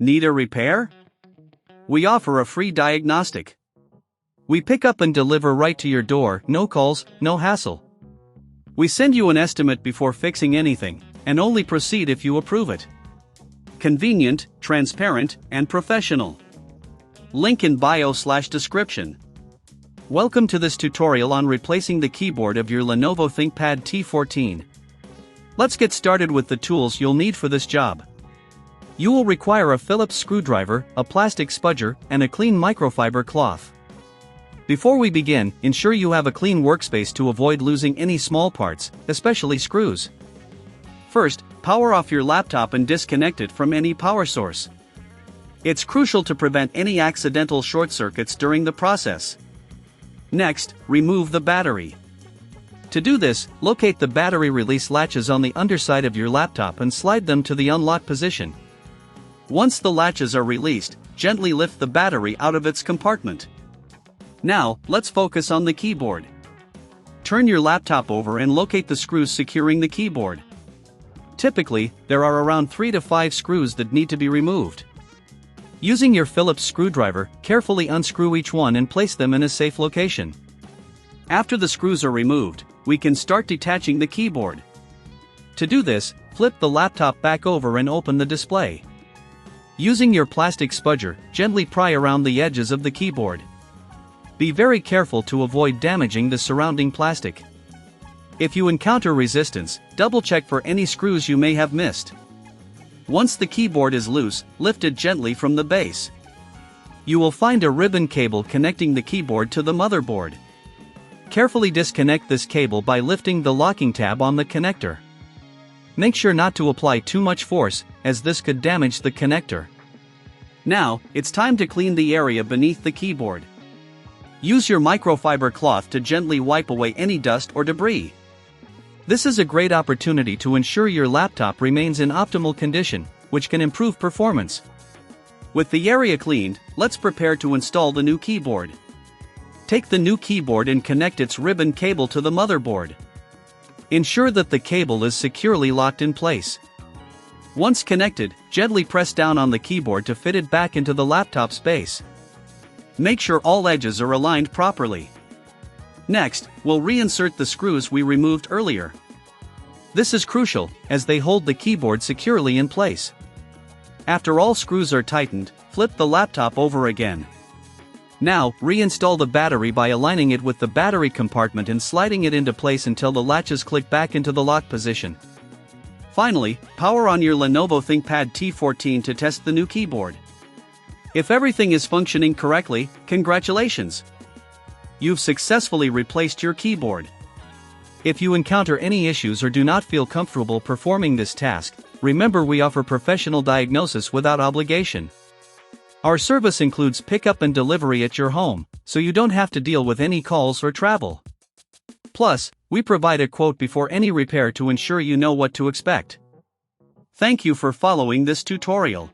Need a repair? We offer a free diagnostic. We pick up and deliver right to your door, no calls, no hassle. We send you an estimate before fixing anything, and only proceed if you approve it. Convenient, transparent, and professional. Link in bio/description. Welcome to this tutorial on replacing the keyboard of your Lenovo ThinkPad T14. Let's get started with the tools you'll need for this job. You will require a Phillips screwdriver, a plastic spudger, and a clean microfiber cloth. Before we begin, ensure you have a clean workspace to avoid losing any small parts, especially screws. First, power off your laptop and disconnect it from any power source. It's crucial to prevent any accidental short circuits during the process. Next, remove the battery. To do this, locate the battery release latches on the underside of your laptop and slide them to the unlock position. Once the latches are released, gently lift the battery out of its compartment. Now, let's focus on the keyboard. Turn your laptop over and locate the screws securing the keyboard. Typically, there are around 3 to 5 screws that need to be removed. Using your Phillips screwdriver, carefully unscrew each one and place them in a safe location. After the screws are removed, we can start detaching the keyboard. To do this, flip the laptop back over and open the display. Using your plastic spudger, gently pry around the edges of the keyboard. Be very careful to avoid damaging the surrounding plastic. If you encounter resistance, double-check for any screws you may have missed. Once the keyboard is loose, lift it gently from the base. You will find a ribbon cable connecting the keyboard to the motherboard. Carefully disconnect this cable by lifting the locking tab on the connector. Make sure not to apply too much force, as this could damage the connector. Now, it's time to clean the area beneath the keyboard. Use your microfiber cloth to gently wipe away any dust or debris. This is a great opportunity to ensure your laptop remains in optimal condition, which can improve performance. With the area cleaned, let's prepare to install the new keyboard. Take the new keyboard and connect its ribbon cable to the motherboard. Ensure that the cable is securely locked in place. Once connected, gently press down on the keyboard to fit it back into the laptop's base. Make sure all edges are aligned properly. Next, we'll reinsert the screws we removed earlier. This is crucial, as they hold the keyboard securely in place. After all screws are tightened, flip the laptop over again. Now, reinstall the battery by aligning it with the battery compartment and sliding it into place until the latches click back into the lock position. Finally, power on your Lenovo ThinkPad T14 to test the new keyboard. If everything is functioning correctly, congratulations! You've successfully replaced your keyboard. If you encounter any issues or do not feel comfortable performing this task, remember we offer professional diagnosis without obligation. Our service includes pickup and delivery at your home, so you don't have to deal with any calls or travel. Plus, we provide a quote before any repair to ensure you know what to expect. Thank you for following this tutorial.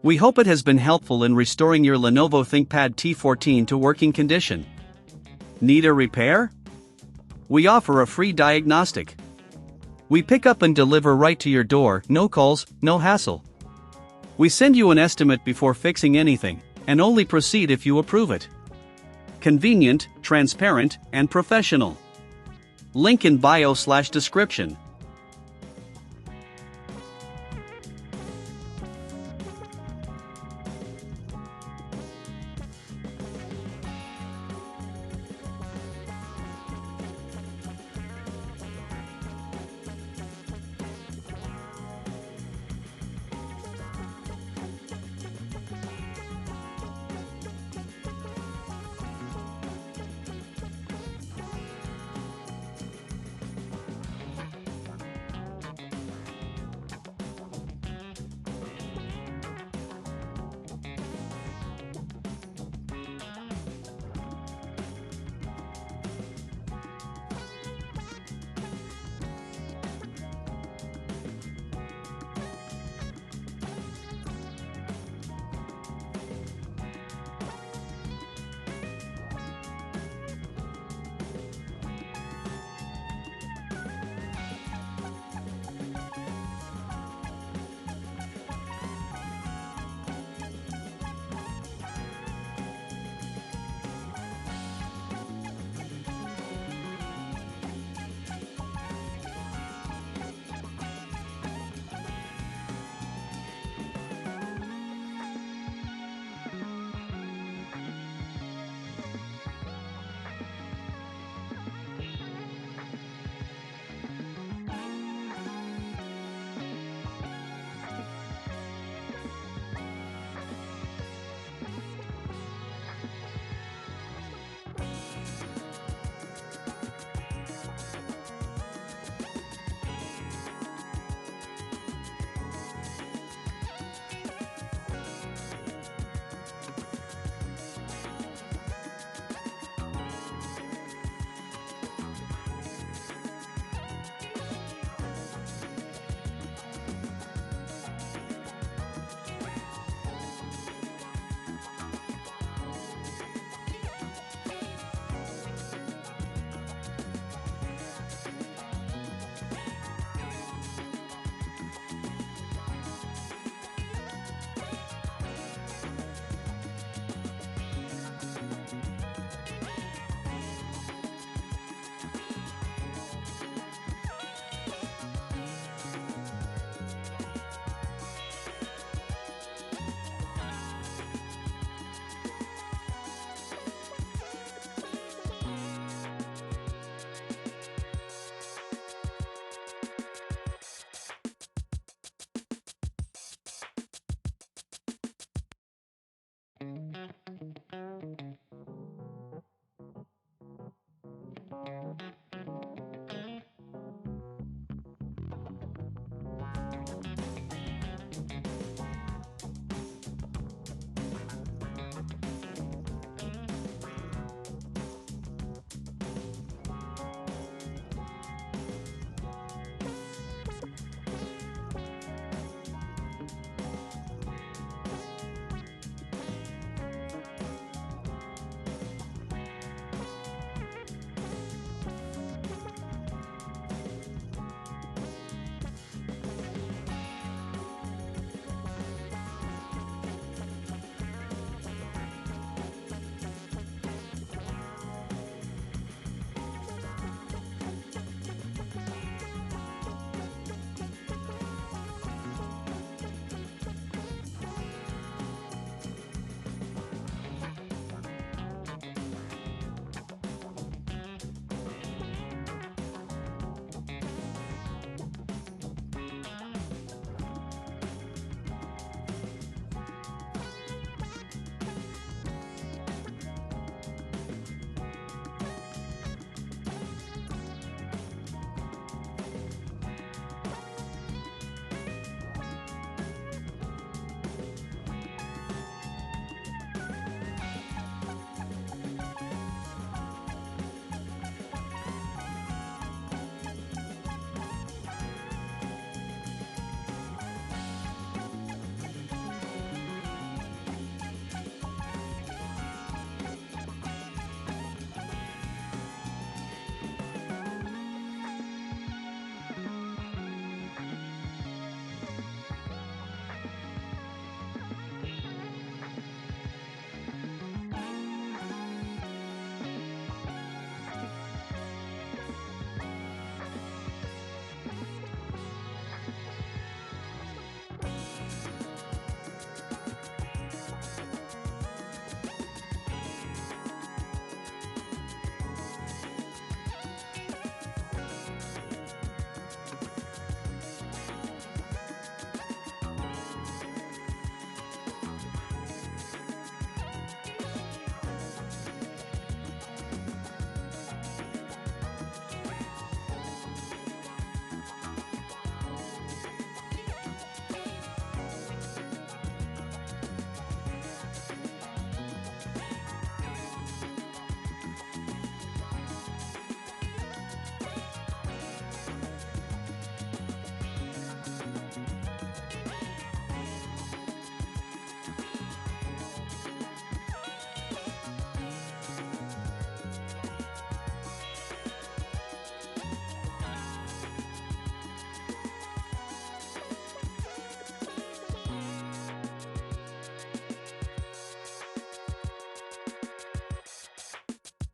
We hope it has been helpful in restoring your Lenovo ThinkPad T14 to working condition. Need a repair? We offer a free diagnostic. We pick up and deliver right to your door, no calls, no hassle. We send you an estimate before fixing anything, and only proceed if you approve it. Convenient, transparent, and professional. Link in bio/description.